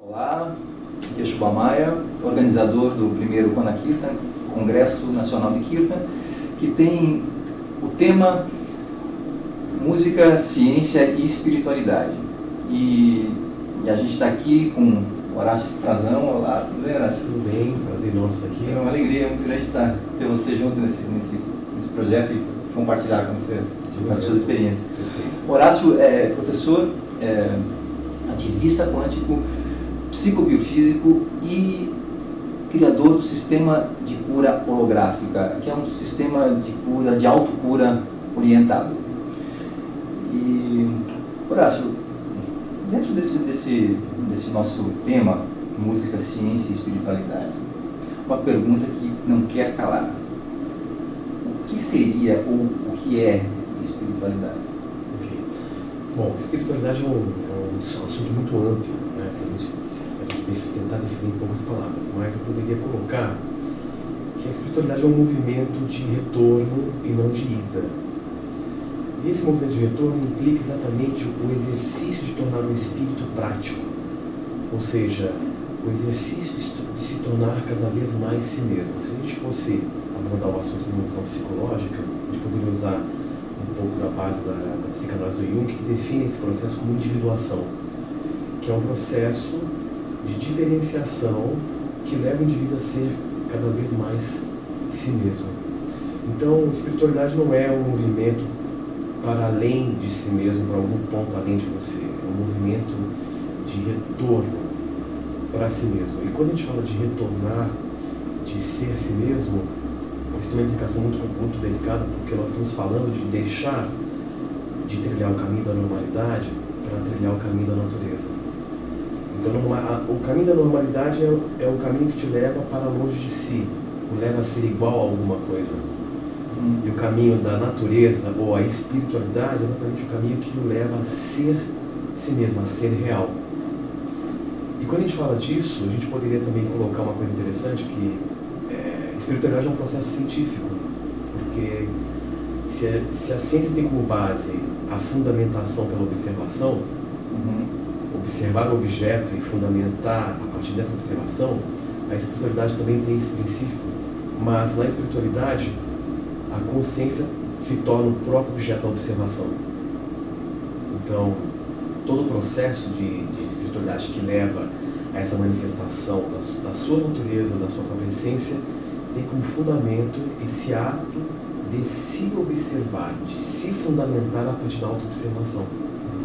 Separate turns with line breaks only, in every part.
Olá, aqui é Shubha Maia, organizador do primeiro Konakirtan, Congresso Nacional de Kirtan, que tem o tema Música, Ciência e Espiritualidade. E a gente está aqui com Horácio Frazão. Olá, tudo bem, Horácio?
Tudo bem, prazer enorme estar aqui.
É uma alegria muito grande ter você junto nesse projeto e compartilhar com você as suas experiências. Horácio é professor, ativista quântico, psicobiofísico e criador do sistema de cura holográfica, que é um sistema de cura, de autocura orientado. E, Horácio, dentro desse nosso tema, música, ciência e espiritualidade, uma pergunta que não quer calar. O que seria ou o que é espiritualidade?
Okay. Bom, espiritualidade é um assunto muito amplo, né, para a gente tentar definir em poucas palavras, mas eu poderia colocar que a espiritualidade é um movimento de retorno e não de ida. E esse movimento de retorno implica exatamente o exercício de tornar o espírito prático, ou seja, o exercício de se tornar cada vez mais si mesmo. Se a gente fosse abordar o assunto de uma visão psicológica, a gente poderia usar um pouco da base da psicanálise do Jung, que define esse processo como individuação, que é um processo de diferenciação que leva o indivíduo a ser cada vez mais si mesmo. Então, espiritualidade não é um movimento para além de si mesmo, para algum ponto além de você. É um movimento de retorno para si mesmo. E quando a gente fala de retornar, de ser si mesmo, isso tem uma implicação muito delicada, porque nós estamos falando de deixar de trilhar o caminho da normalidade para trilhar o caminho da natureza. Então, o caminho da normalidade é o caminho que te leva para longe de si, o leva a ser igual a alguma coisa. E o caminho da natureza, ou a espiritualidade, é exatamente o caminho que o leva a ser si mesmo, a ser real. E quando a gente fala disso, a gente poderia também colocar uma coisa interessante, que espiritualidade é um processo científico, porque se a ciência tem como base a fundamentação pela observação, observar o objeto e fundamentar a partir dessa observação, a espiritualidade também tem esse princípio, mas na espiritualidade a consciência se torna o próprio objeto da observação. Então, todo o processo de espiritualidade que leva a essa manifestação da sua natureza, da sua própria essência, tem como fundamento esse ato de se observar, de se fundamentar a partir da auto-observação.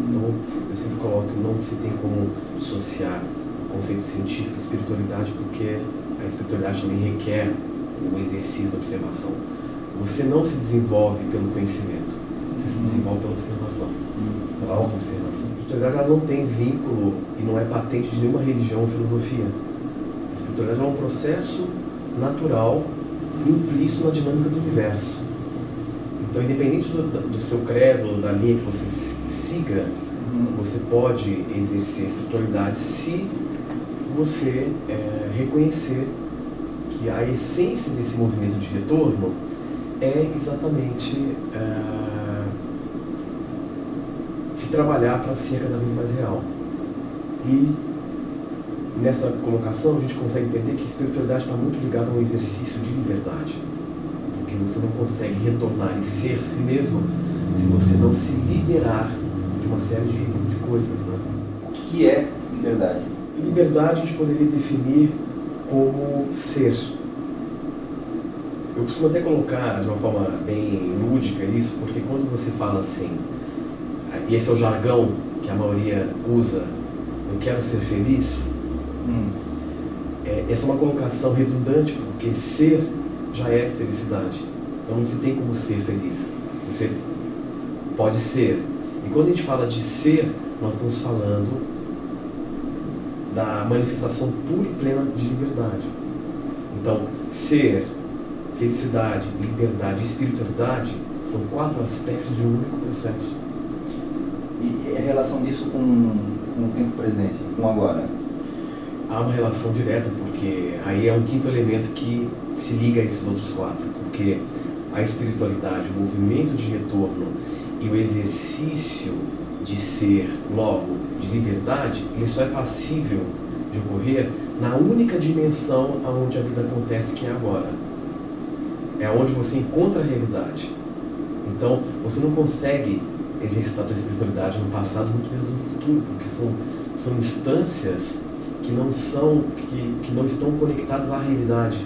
Então, eu sempre coloco que não se tem como dissociar o conceito científico e espiritualidade, porque a espiritualidade também requer o exercício da observação. Você não se desenvolve pelo conhecimento, você se desenvolve pela observação, pela auto-observação. A espiritualidade ela não tem vínculo e não é patente de nenhuma religião ou filosofia. A espiritualidade é um processo natural, implícito na dinâmica do universo. Então, independente do seu credo, da linha que você siga, você pode exercer a espiritualidade se você reconhecer que a essência desse movimento de retorno é exatamente se trabalhar para ser cada vez mais real. E nessa colocação a gente consegue entender que a espiritualidade está muito ligada a um exercício de liberdade, porque você não consegue retornar e ser si mesmo se você não se liberar de uma série de coisas, né?
O que é liberdade?
Liberdade a gente poderia definir como ser. Eu costumo até colocar de uma forma bem lúdica isso, porque quando você fala assim, e esse é o jargão que a maioria usa, eu quero ser feliz, essa é uma colocação redundante, porque ser já é felicidade. Então não se tem como ser feliz. Você pode ser. E quando a gente fala de ser, nós estamos falando da manifestação pura e plena de liberdade. Então, ser, felicidade, liberdade e espiritualidade são 4 aspectos de um único processo.
E a relação disso com o tempo presente, com agora?
Há uma relação direta, porque aí é um 5º elemento que se liga a esses outros 4, porque a espiritualidade, o movimento de retorno e o exercício de ser, logo, de liberdade, ele só é passível de ocorrer na única dimensão onde a vida acontece, que é agora. É onde você encontra a realidade. Então, você não consegue exercitar a tua espiritualidade no passado, muito menos no futuro, porque são instâncias que não estão conectadas à realidade.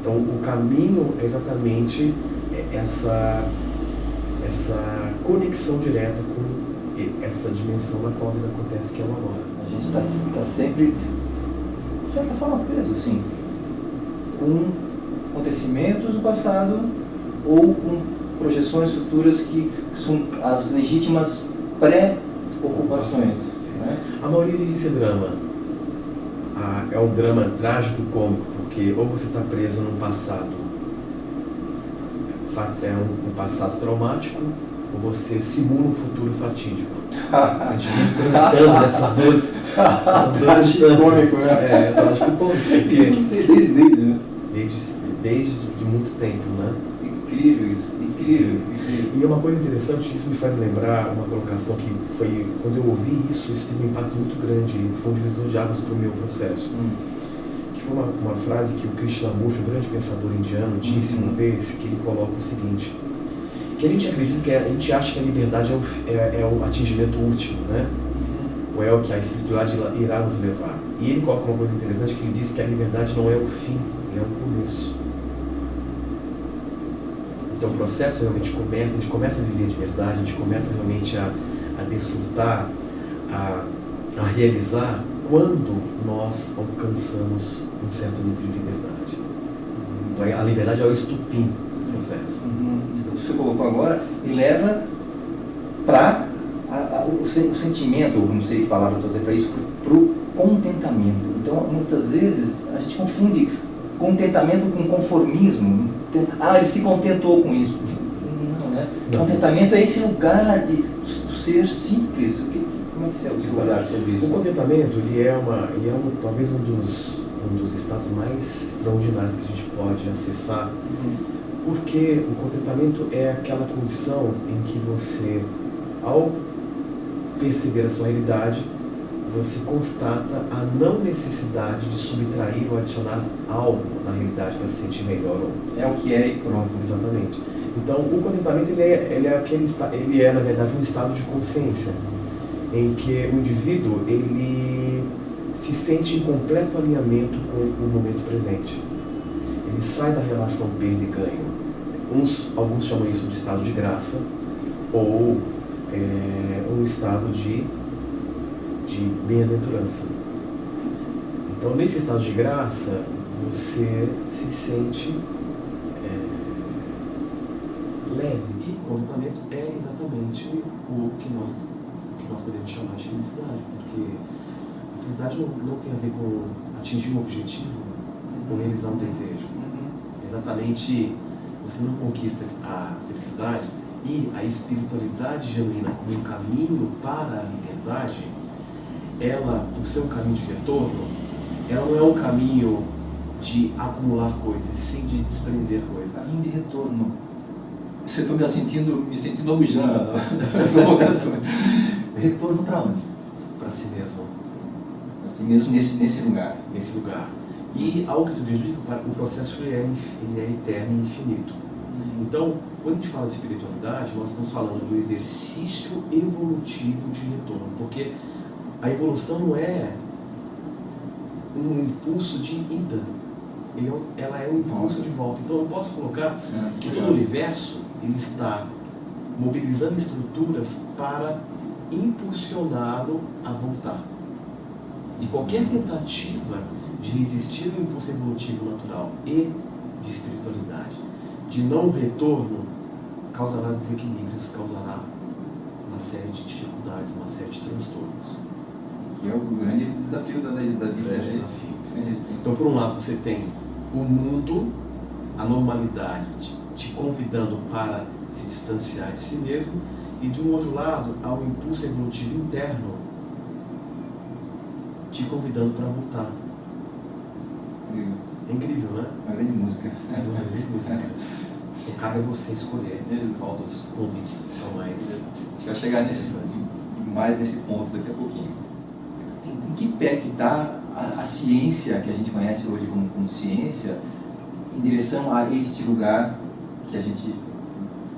Então, o caminho é exatamente essa conexão direta com essa dimensão na qual a vida acontece, que é o agora.
A gente está sempre, de certa forma, preso, assim, com acontecimentos do passado ou com projeções futuras que são as legítimas pré-ocupações. Né?
A maioria diz esse drama. É um drama trágico-cômico, porque ou você está preso num passado, um passado traumático, ou você simula um futuro fatídico. A gente vive transitando nessas duas
Trágico-cômico, né?
É trágico-cômico.
Desde, né?
Desde muito tempo, né?
Incrível isso, incrível.
E uma coisa interessante, que isso me faz lembrar uma colocação que foi, quando eu ouvi isso teve um impacto muito grande, foi um divisor de águas para o meu processo. Que foi uma frase que o Krishnamurti, um grande pensador indiano, disse uma vez, que ele coloca o seguinte, que a gente acredita, a gente acha que a liberdade é o atingimento último, né? Ou é o que a espiritualidade irá nos levar. E ele coloca uma coisa interessante, que ele diz que a liberdade não é o fim, é o começo. Então o processo realmente começa, a gente começa a viver de verdade, a gente começa realmente a desfrutar, a realizar quando nós alcançamos um certo nível de liberdade. Então a liberdade é o estupim do processo.
Você colocou agora e leva para o sentimento, ou não sei que palavra trazer para isso, para o contentamento. Então muitas vezes a gente confunde contentamento com conformismo. Ele se contentou com isso. Não, né? Não. Contentamento é esse lugar do ser simples. Como é que é o seu olhar sobre isso?
O contentamento ele é talvez um dos estados mais extraordinários que a gente pode acessar, porque o contentamento é aquela condição em que você, ao perceber a sua realidade, você constata a não necessidade de subtrair ou adicionar algo na realidade para se sentir melhor.
É o que é e pronto.
Exatamente. Então, o contentamento ele é na verdade um estado de consciência em que o indivíduo ele se sente em completo alinhamento com o momento presente. Ele sai da relação perda e ganho. Alguns chamam isso de estado de graça ou um estado de bem-aventurança. Então, nesse estado de graça, você se sente leve. E o contentamento é exatamente o que nós podemos chamar de felicidade, porque a felicidade não tem a ver com atingir um objetivo ou realizar um desejo. Exatamente, você não conquista a felicidade e a espiritualidade genuína como um caminho para a liberdade. Ela, por ser um caminho de retorno, ela não é um caminho de acumular coisas, sim de desprender coisas.
Caminho de retorno. Você está me sentindo abujando da provocação. Retorno para onde?
Para si mesmo.
Para si mesmo nesse lugar.
Nesse lugar. E algo que tu diz, o processo ele é eterno e infinito. Então, quando a gente fala de espiritualidade, nós estamos falando do exercício evolutivo de retorno, porque a evolução não é um impulso de ida, ela é um impulso de volta. Então eu posso colocar que todo o universo ele está mobilizando estruturas para impulsioná-lo a voltar. E qualquer tentativa de resistir ao impulso evolutivo natural e de espiritualidade, de não retorno, causará desequilíbrios, causará uma série de dificuldades, uma série de transtornos.
Que é o grande desafio da vida.
Grande desafio. Então, por um lado, você tem o mundo, a normalidade, te convidando para se distanciar de si mesmo, e de um outro lado, há um impulso evolutivo interno te convidando para voltar. É incrível, né?
Uma grande música.
É uma grande música. O cara é você escolher qual dos convites é o mais.
A gente vai chegar mais nesse ponto daqui a pouquinho. em que pé que está a ciência, que a gente conhece hoje como ciência, em direção a este lugar que a gente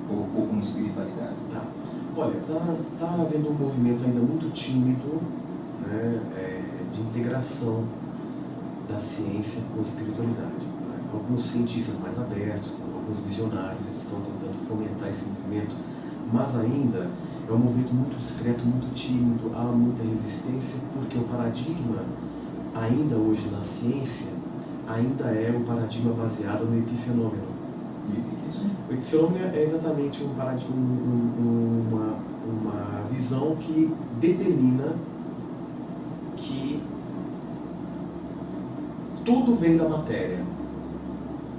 colocou como espiritualidade?
Tá. Olha, tá havendo um movimento ainda muito tímido, né, de integração da ciência com a espiritualidade. Né? Alguns cientistas mais abertos, alguns visionários, eles estão tentando fomentar esse movimento, mas ainda é um movimento muito discreto, muito tímido, há muita resistência, porque o paradigma, ainda hoje na ciência, ainda é um paradigma baseado no epifenômeno.
E o que é isso?
O epifenômeno é exatamente um paradigma, uma visão que determina que tudo vem da matéria,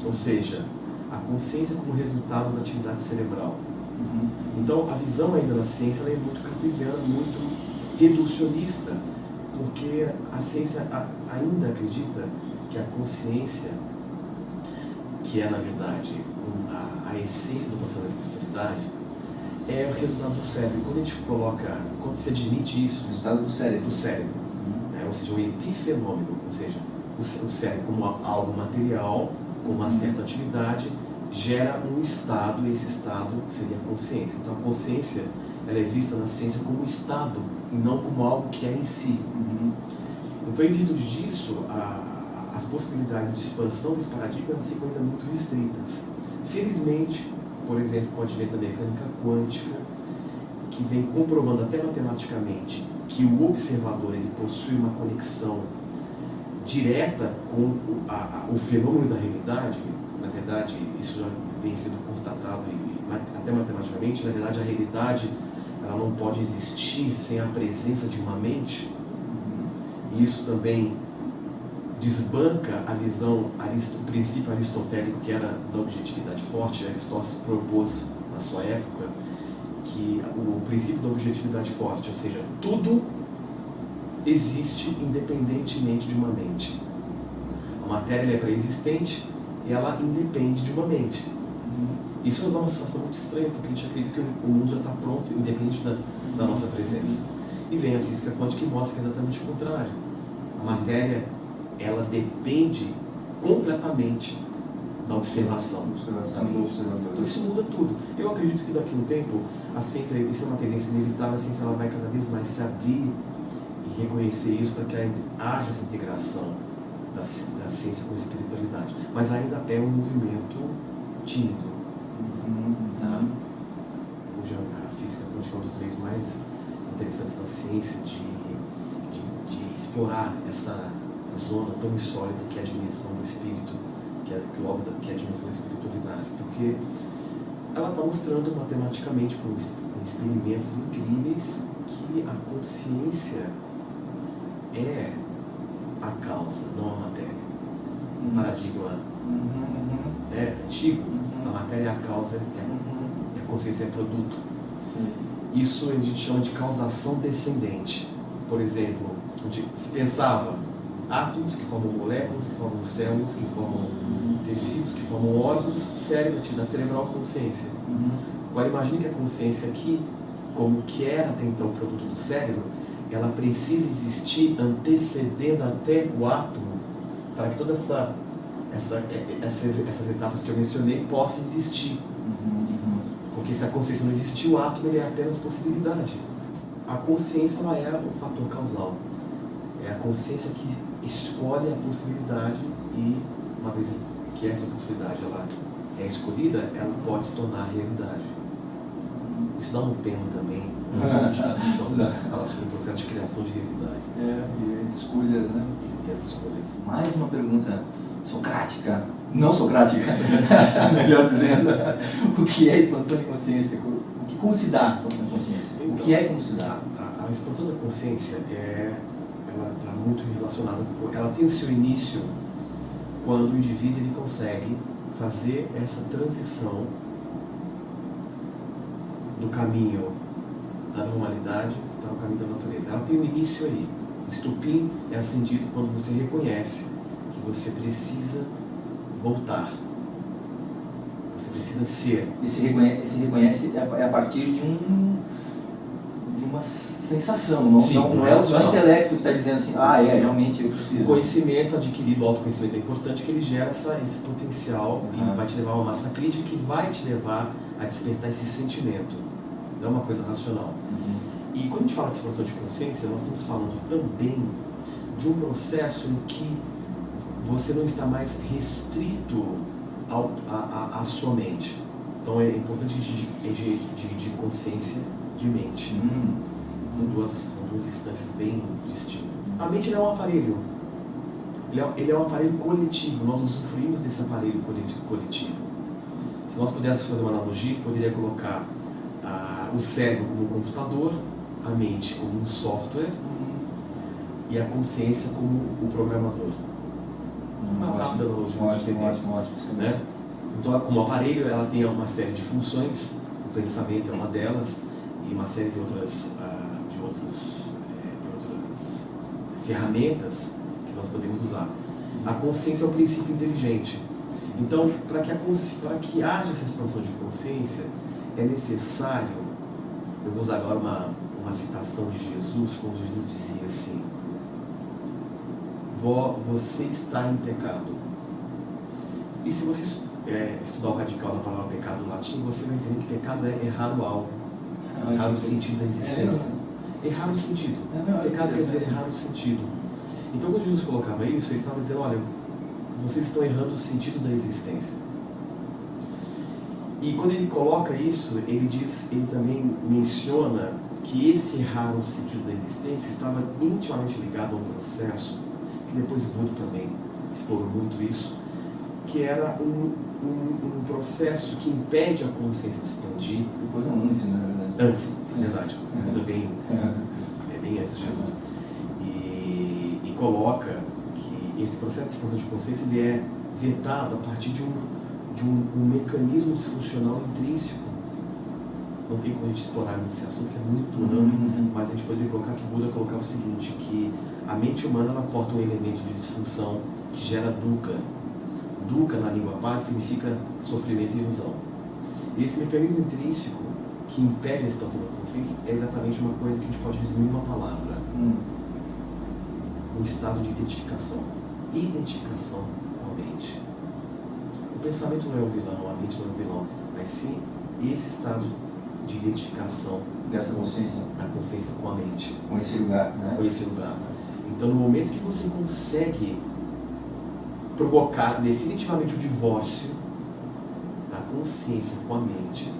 ou seja, a consciência como resultado da atividade cerebral. Então, a visão ainda na ciência ela é muito cartesiana, muito reducionista, porque a ciência ainda acredita que a consciência, que é na verdade a essência do processo da espiritualidade, é o resultado do cérebro. Quando se admite isso,
O resultado do cérebro.
Né, ou seja, o epifenômeno, ou seja, o cérebro como algo material, com uma certa atividade, gera um estado, e esse estado seria a consciência. Então a consciência ela é vista na ciência como um estado e não como algo que é em si. Então, em virtude disso, as possibilidades de expansão desse paradigma se ficam ainda muito restritas. Felizmente, por exemplo, com o advento da mecânica quântica, que vem comprovando até matematicamente que o observador ele possui uma conexão direta com o fenômeno da realidade. Na verdade, isso já vem sendo constatado até matematicamente. Na verdade, a realidade ela não pode existir sem a presença de uma mente. E isso também desbanca a visão, o princípio aristotélico que era da objetividade forte. Aristóteles propôs na sua época que o princípio da objetividade forte, ou seja, tudo existe independentemente de uma mente. A matéria ela é pré-existente e ela independe de uma mente. Isso é uma sensação muito estranha, porque a gente acredita que o mundo já está pronto, independente da nossa presença. E vem a física quântica que mostra que é exatamente o contrário. A matéria, ela depende completamente da observação. Então isso muda tudo. Eu acredito que daqui a um tempo, a ciência, isso é uma tendência inevitável, a ciência ela vai cada vez mais se abrir e reconhecer isso para que haja essa integração da ciência com a espiritualidade. Mas ainda é um movimento tímido. Hoje a física quântica é um dos meios mais interessantes da ciência de explorar essa zona tão insólita que é a dimensão do espírito, que é a dimensão da espiritualidade, porque ela está mostrando matematicamente com experimentos incríveis que a consciência é a causa, não a matéria. Um paradigma antigo, a matéria é a causa e a consciência é produto. Isso a gente chama de causação descendente. Por exemplo, onde se pensava átomos que formam moléculas, que formam células, que formam tecidos, que formam órgãos, cérebro, atividade cerebral, consciência. Agora imagine que a consciência aqui, como que era até então o produto do cérebro, ela precisa existir antecedendo até o átomo para que todas essas etapas que eu mencionei possam existir. Porque se a consciência não existir, o átomo ele é apenas possibilidade. A consciência ela é o fator causal. É a consciência que escolhe a possibilidade e, uma vez que essa possibilidade ela é escolhida, ela pode se tornar realidade. Isso dá um tema também, de discussão, fala sobre o processo de criação de realidade.
E escolhas, né?
E as escolhas.
Mais uma pergunta socrática, não socrática, melhor dizendo. O que é expansão de consciência? Como se dá a expansão de consciência?
Então,
o que é e como se dá?
A expansão da consciência ela está muito relacionada com... Ela tem o seu início quando o indivíduo ele consegue fazer essa transição do caminho da normalidade para o caminho da natureza. Ela tem um início aí. O estupim é acendido quando você reconhece que você precisa voltar. Você precisa ser.
Esse reconhece é a partir de uma sensação, não,
Sim,
não é o intelecto que está dizendo assim, realmente eu preciso.
O conhecimento adquirido, o autoconhecimento é importante, que ele gera esse potencial e vai te levar a uma massa crítica que vai te levar a despertar esse sentimento. Não é uma coisa racional. E quando a gente fala de expansão de consciência, nós estamos falando também de um processo em que você não está mais restrito à sua mente. Então é importante a gente dividir consciência de mente. São duas instâncias bem distintas. A mente não é um aparelho. Ele é um aparelho coletivo. Nós usufruímos desse aparelho coletivo. Se nós pudéssemos fazer uma analogia, a gente poderia colocar o cérebro como um computador, a mente como um software e a consciência como o programador. Uma rápida analogia. Ótimo. Né? Então, como aparelho, ela tem uma série de funções. O pensamento é uma delas e uma série de outras ferramentas que nós podemos usar. A consciência é um princípio inteligente. Então, para que haja essa expansão de consciência, é necessário, eu vou usar agora uma citação de Jesus, como Jesus dizia assim: você está em pecado. E se você estudar o radical da palavra pecado no latim, você vai entender que pecado é errar o alvo, errar o sentido da existência. Errar o sentido. Pecado quer dizer errar o sentido. Então, quando Jesus colocava isso, ele estava dizendo: olha, vocês estão errando o sentido da existência. E quando ele coloca isso, ele também menciona que esse errar o sentido da existência estava intimamente ligado a um processo que depois Buda também explorou muito isso, que era um processo que impede a consciência de expandir.
Depois não, antes, na verdade.
Antes, na verdade. Buda vem bem antes de Jesus. E coloca que esse processo de expansão de consciência ele é vetado a partir de um mecanismo disfuncional intrínseco. Não tem como a gente explorar esse assunto, que é muito amplo, mas a gente poderia colocar que Buda colocava o seguinte, que a mente humana ela porta um elemento de disfunção que gera dukkha. Dukkha, na língua pali, significa sofrimento e ilusão. E esse mecanismo intrínseco que impede a expansão da consciência é exatamente uma coisa que a gente pode resumir em uma palavra. Um estado de identificação. Identificação com a mente. O pensamento não é o vilão, a mente não é o vilão, mas sim esse estado de identificação
dessa consciência,
da consciência com a mente.
Com esse lugar, né?
Com esse lugar. Então, no momento que você consegue provocar definitivamente o divórcio da consciência com a mente,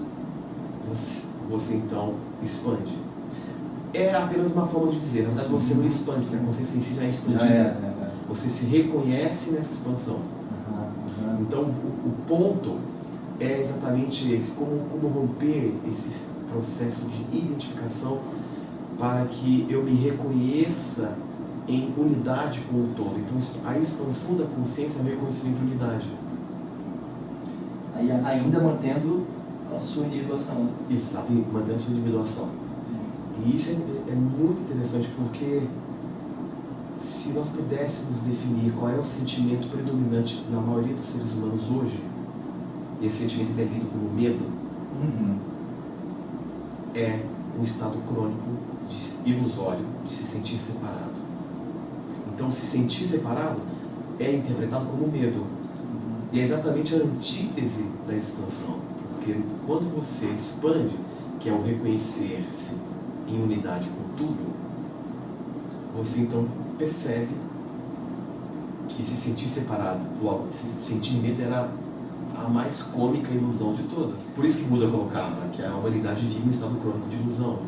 você então expande. É apenas uma forma de dizer, na verdade você não expande, porque a consciência em si já é expandida. Você se reconhece nessa expansão. Então o ponto é exatamente esse, como romper esse processo de identificação para que eu me reconheça em unidade com o todo. Então a expansão da consciência é o reconhecimento de unidade.
Ainda mantendo a sua individuação.
Exato, mantendo a sua individuação. E isso é muito interessante, porque se nós pudéssemos definir qual é o sentimento predominante na maioria dos seres humanos hoje, esse sentimento é lido como medo, é um estado crônico, ilusório, de se sentir separado. Então, se sentir separado é interpretado como medo. E é exatamente a antítese da expansão. Porque quando você expande, que é o reconhecer-se em unidade com tudo, você então percebe que se sentir separado, logo, se sentir medo era a mais cômica ilusão de todas. Por isso que Buda colocava que a humanidade vive um estado crônico de ilusão.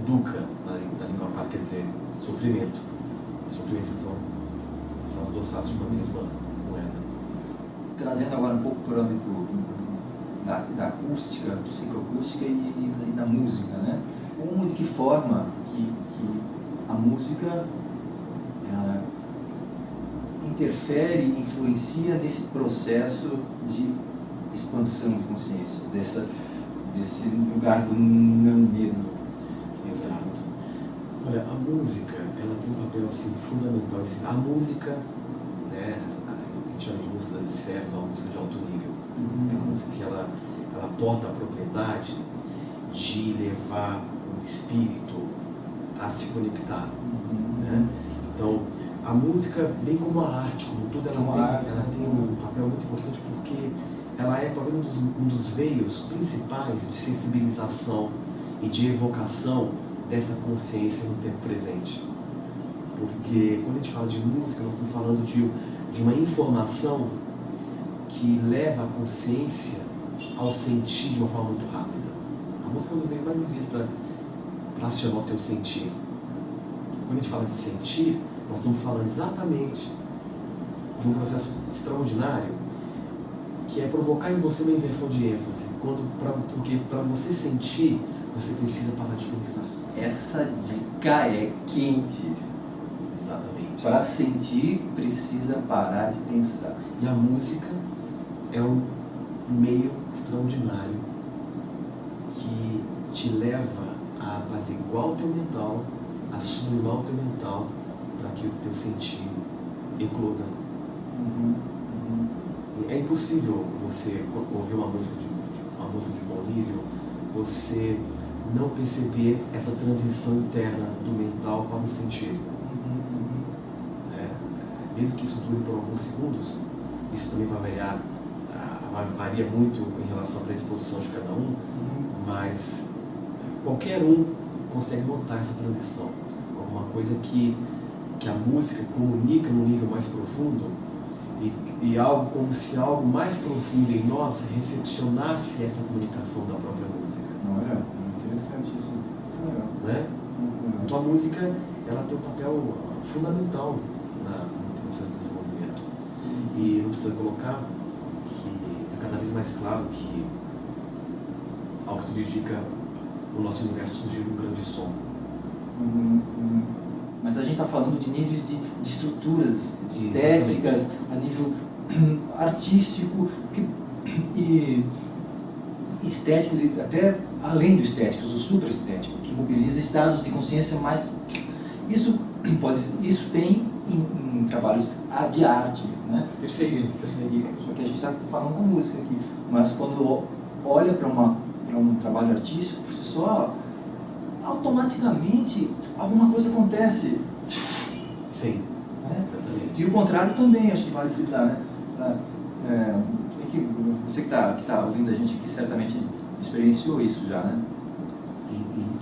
Dukkha, da língua pali, quer dizer sofrimento. Sofrimento e ilusão são as duas faces de uma mesma moeda.
Trazendo agora um pouco para o âmbito da acústica, psicoacústica e da música, né? Como, de que forma que a música interfere e influencia nesse processo de expansão de consciência, desse lugar do não medo.
Exato. Olha, a música, ela tem um papel assim fundamental. A música, né, a gente chama de música das esferas, uma música de alto nível. É uma música que ela porta a propriedade de levar o espírito a se conectar. Né? Então, a música, bem como a arte, como tudo, ela tem um papel muito importante porque ela é talvez um dos veios principais de sensibilização e de evocação dessa consciência no tempo presente. Porque quando a gente fala de música, nós estamos falando de uma informação que leva a consciência ao sentir de uma forma muito rápida. A música é um dos meios mais incríveis para acionar o teu sentir. Quando a gente fala de sentir, nós estamos falando exatamente de um processo extraordinário que é provocar em você uma inversão de ênfase. Porque para você sentir, você precisa parar de pensar.
Essa dica é quente.
Exatamente.
Para sentir, precisa parar de pensar.
E a música é um meio extraordinário que te leva a apaziguar o teu mental, a sublimar o teu mental, para que o teu sentir ecloda. É impossível você ouvir uma música de bom nível, você não perceber essa transição interna do mental para o sentir. Mesmo que isso dure por alguns segundos, isso também varia muito em relação à predisposição de cada um, mas qualquer um consegue notar essa transição. Alguma coisa que a música comunica num nível mais profundo e algo como se algo mais profundo em nós recepcionasse essa comunicação da própria música.
Olha, interessante isso. Legal.
Né? Então a música ela tem um papel fundamental no processo de desenvolvimento. E não precisa colocar que está cada vez mais claro que, ao que tudo indica, o nosso universo surgiu um grande som.
Mas a gente está falando de níveis de estruturas estéticas, a nível artístico e estéticos, e até além do estético, do supraestético, que mobiliza estados de consciência mais... Isso tem em trabalhos de arte, né?
Perfeito.
Só que a gente está falando da música aqui, mas quando olha para um trabalho artístico, por si só, automaticamente alguma coisa acontece.
Sim.
Né? E o contrário também, acho que vale frisar, né? Você que tá ouvindo a gente aqui certamente experienciou isso já, né?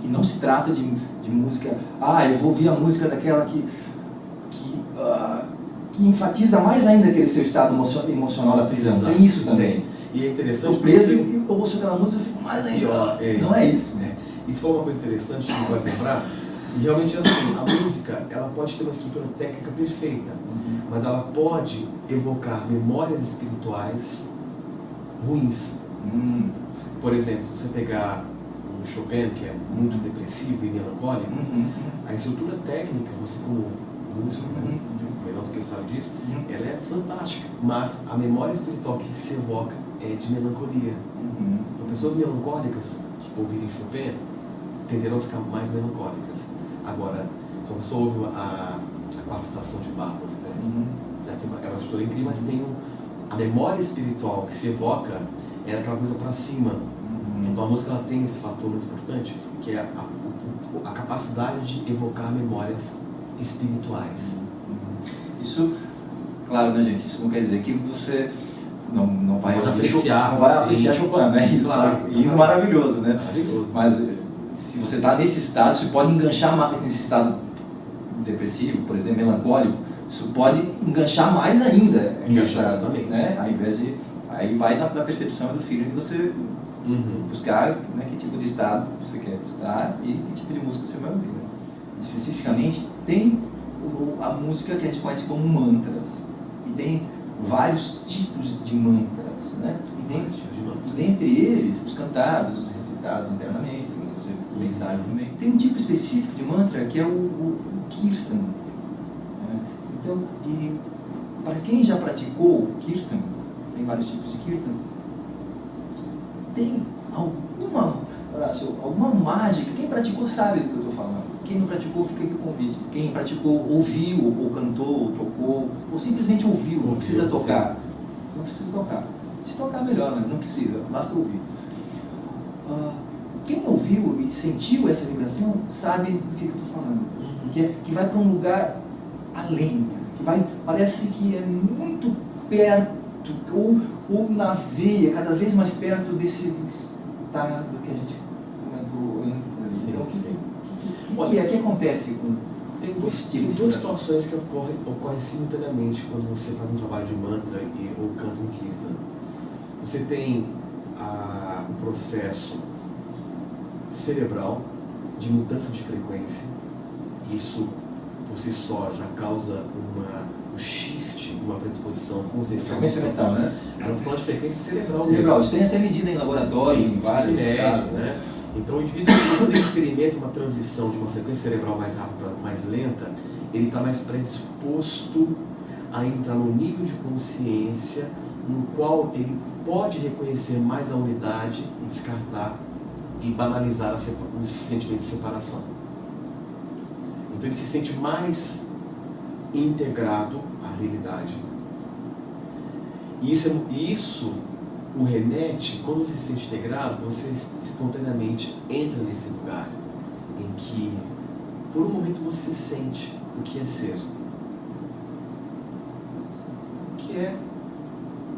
E não se trata de música, eu vou ouvir a música daquela que enfatiza mais ainda aquele seu estado emocional da prisão.
Exato.
Tem isso também.
E é interessante.
Estou preso e eu ouço aquela música e fico mais ainda. Não é isso, né?
Isso foi uma coisa interessante que me faz lembrar. E realmente é assim, a música ela pode ter uma estrutura técnica perfeita, mas ela pode evocar memórias espirituais ruins. Por exemplo, se você pegar um Chopin, que é muito depressivo e melancólico, a estrutura técnica, você como músico, melhor do que eu sabe disso, ela é fantástica, mas a memória espiritual que se evoca é de melancolia. Então, pessoas melancólicas que ouvirem Chopin tenderão a ficar mais melancólicas. Agora, se uma pessoa ouve a quarta estação de Bach, por exemplo, já tem é uma estrutura incrível, mas tem a memória espiritual que se evoca é aquela coisa para cima. Então a música ela tem esse fator muito importante, que é a capacidade de evocar memórias espirituais.
Isso, claro, né, gente? Isso não quer dizer que você não vai
apreciar,
não vai apreciar Chopin, né? Isso
claro,
é lindo, maravilhoso, né?
Maravilhoso.
Mas se você está nesse estado, você pode enganchar mais nesse estado depressivo, por exemplo, melancólico. Isso pode enganchar mais ainda.
Enganchar também.
Né? Ao invés de... Aí vai da percepção do filho de você buscar, né, que tipo de estado você quer estar e que tipo de música você vai ouvir. Né? Especificamente, tem a música que a gente conhece como mantras. E tem vários tipos de mantras. Né? E dentre eles, os cantados, os recitados internamente, que você bem sabe também. Tem um tipo específico de mantra que é o Kirtan. Né? Então, e para quem já praticou o Kirtan, tem vários tipos de Kirtan, tem alguma mágica. Quem praticou sabe do que eu estou falando. Quem não praticou, fica aqui o convite. Quem praticou, ouviu, ou cantou, ou tocou, ou simplesmente ouviu, não precisa tocar. Não precisa tocar. Se tocar, melhor, mas não precisa, basta ouvir. quem ouviu e sentiu essa vibração sabe do que eu estou falando. Que vai para um lugar além, que vai, parece que é muito perto, ou na veia, cada vez mais perto desse estado que a gente comentou antes.
Sim,
Então,
sim.
O que acontece com
Tem duas situações que ocorrem simultaneamente quando você faz um trabalho de mantra ou canta um kirtan. Você tem o processo cerebral de mudança de frequência. Isso, por si só, já causa um shift, uma predisposição consciencial.
Frequência mental, né?
Ela se fala de frequência cerebral.
Cerebral, isso tem até medida em laboratório, em vários casos,
né? Então, o indivíduo, quando ele experimenta uma transição de uma frequência cerebral mais rápida para mais lenta, ele está mais predisposto a entrar num nível de consciência no qual ele pode reconhecer mais a unidade e descartar e banalizar os sentimentos de separação. Então, ele se sente mais integrado à realidade. E isso o remete, quando você se sente integrado, você espontaneamente entra nesse lugar em que, por um momento, você sente o que é ser. O que é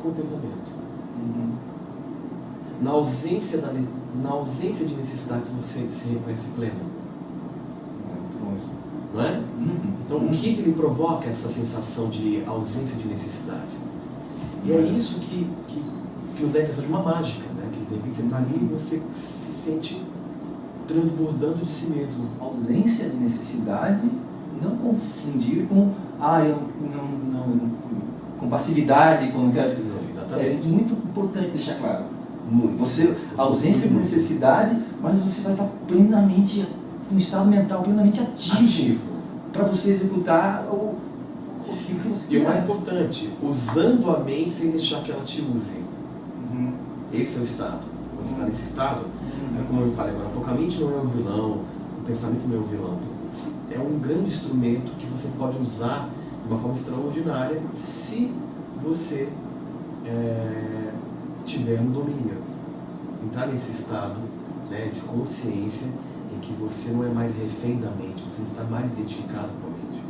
contentamento. Na ausência de necessidades, você se reconhece pleno. Não é? Então, o que ele provoca essa sensação de ausência de necessidade? E é isso que nos dá a impressão de uma mágica, né? Que de repente você está ali e você se sente transbordando de si mesmo.
Ausência de necessidade, não confundir com com passividade, com
exatamente.
É muito importante deixar claro.
Muito.
Ausência de necessidade, mas você vai estar plenamente um estado mental plenamente ativo para você executar o que você quer.
E o mais importante, usando a mente sem deixar que ela te use. Esse é o estado. Quando você está nesse estado, como eu falei agora há pouco, a mente não é o vilão, o pensamento não é o vilão. É um grande instrumento que você pode usar de uma forma extraordinária se você tiver no domínio. Entrar nesse estado, né, de consciência em que você não é mais refém da mente, você não está mais identificado com a mente.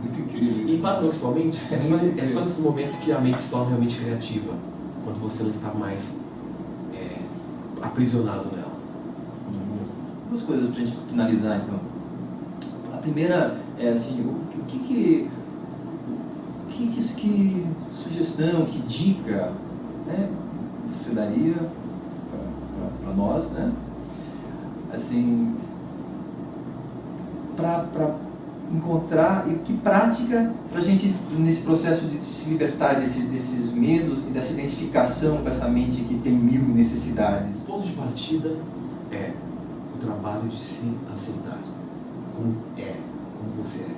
Muito incrível isso.
E paradoxalmente, é só nesses momentos que a mente se torna realmente criativa, quando você não está mais aprisionado nela.
Duas coisas para a gente finalizar, então. A primeira é assim, que sugestão, que dica, né, você daria para nós, né? Assim, para encontrar, e que prática para a gente, nesse processo de se libertar desses medos e dessa identificação com essa mente que tem mil necessidades.
O ponto de partida é o trabalho de se aceitar como você é.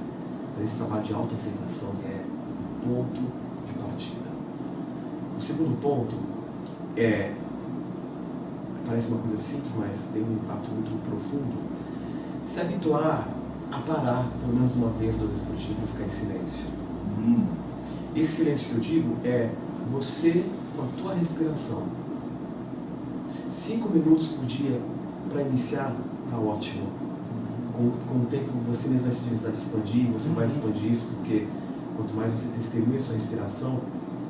Fazer esse trabalho de autoaceitação é o ponto de partida. O segundo ponto parece uma coisa simples, mas tem um impacto muito profundo. Se habituar a parar pelo menos uma vez, 2 vezes por dia para ficar em silêncio. Esse silêncio que eu digo é você com a tua respiração. 5 minutos por dia para iniciar está ótimo. Com o tempo você mesmo vai se necessitar de expandir, você vai expandir isso, porque quanto mais você testemunha a sua respiração,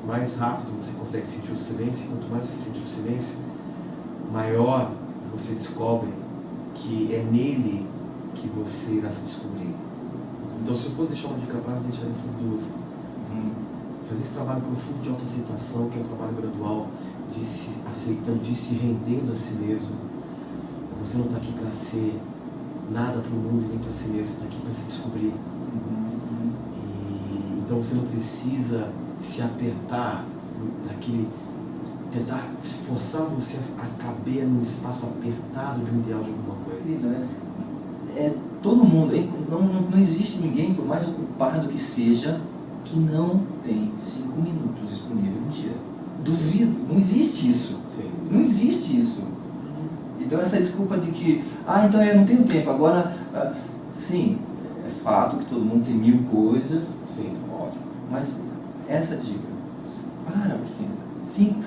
mais rápido você consegue sentir o silêncio, e quanto mais você sentir o silêncio, maior você descobre que é nele que você irá se descobrir. Então, se eu fosse deixar uma dica para deixar essas duas, fazer esse trabalho profundo de autoaceitação, que é um trabalho gradual, de se aceitando, de se rendendo a si mesmo. Você não está aqui para ser nada para o mundo, nem para si mesmo, você está aqui para se descobrir. E então você não precisa se apertar tentar forçar você a caber num espaço apertado de um ideal de alguma coisa.
Todo mundo, não existe ninguém, por mais ocupado que seja, que não tem 5 minutos disponível no dia. Duvido, não existe isso.
Sim.
Não existe isso. Então essa desculpa de que, então eu não tenho tempo, agora, sim, é fato que todo mundo tem 1000 coisas,
sim,
ótimo, mas essa dica, para, senta, 5,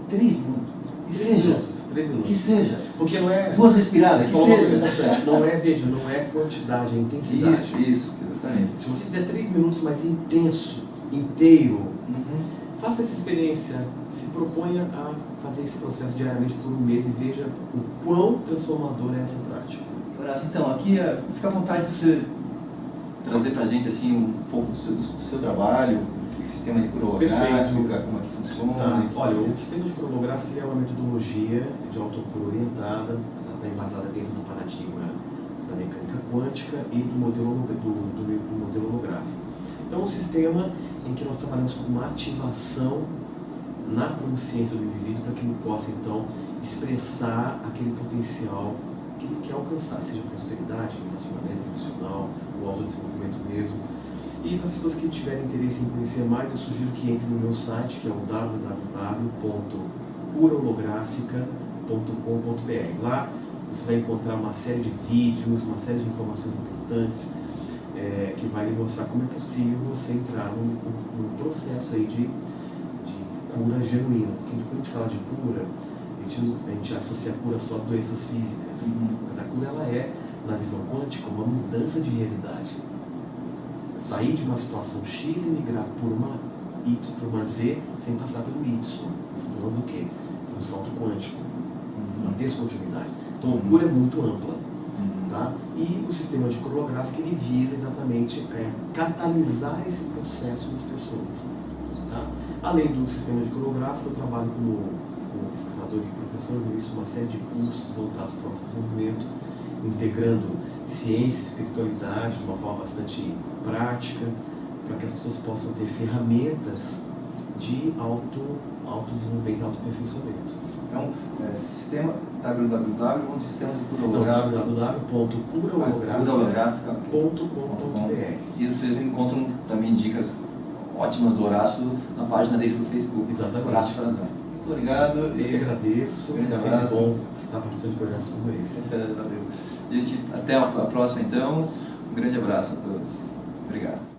3 minutos, Que seja.
3 minutos.
Que seja.
Porque não é...
2 respiradas, que seja.
Não é, veja, não é quantidade, é intensidade.
Isso, exatamente.
Se você fizer 3 minutos mais intenso, inteiro, faça essa experiência, se proponha a fazer esse processo diariamente por 1 mês e veja o quão transformadora é essa prática.
Horácio, então, aqui fica à vontade de você trazer pra gente assim, um pouco do seu trabalho, o sistema de cura holográfica, como é que funciona.
Tá. Olha, o sistema de cura holográfica é uma metodologia de autocura orientada, ela está embasada dentro do paradigma da mecânica quântica e do modelo holográfico. Então, é um sistema em que nós trabalhamos com uma ativação na consciência do indivíduo para que ele possa, então, expressar aquele potencial que ele quer alcançar, seja prosperidade, relacionamento profissional, o autodesenvolvimento mesmo. E para as pessoas que tiverem interesse em conhecer mais, eu sugiro que entre no meu site, que é o www.curaholografica.com.br. Lá você vai encontrar uma série de vídeos, uma série de informações importantes, que vai lhe mostrar como é possível você entrar num processo aí de cura genuína. Porque quando a gente fala de cura, a gente associa a cura só a doenças físicas. Mas a cura, ela é, na visão quântica, uma mudança de realidade. Sair de uma situação X e migrar por uma Y, por uma Z, sem passar pelo Y. Mas falando do quê? De um salto quântico, uma descontinuidade. Então a cura é muito ampla. Tá? E o sistema de cura holográfica, ele visa exatamente catalisar esse processo das pessoas. Tá? Além do sistema de cura holográfica, eu trabalho como pesquisador e professor, isso uma série de cursos voltados para o autodesenvolvimento, integrando ciência e espiritualidade de uma forma bastante prática, para que as pessoas possam ter ferramentas de autodesenvolvimento e autoaperfeiçoamento.
Então, sistema
www.curaholografica.com.br.
E vocês encontram também dicas ótimas do Horácio na página dele do Facebook.
Exatamente.
Horácio Frazão. Muito obrigado.
Eu que agradeço.
Grande
É
abraço.
bom estar participando de projetos como esse.
Valeu. Gente, até a próxima então. Um grande abraço a todos. Obrigado.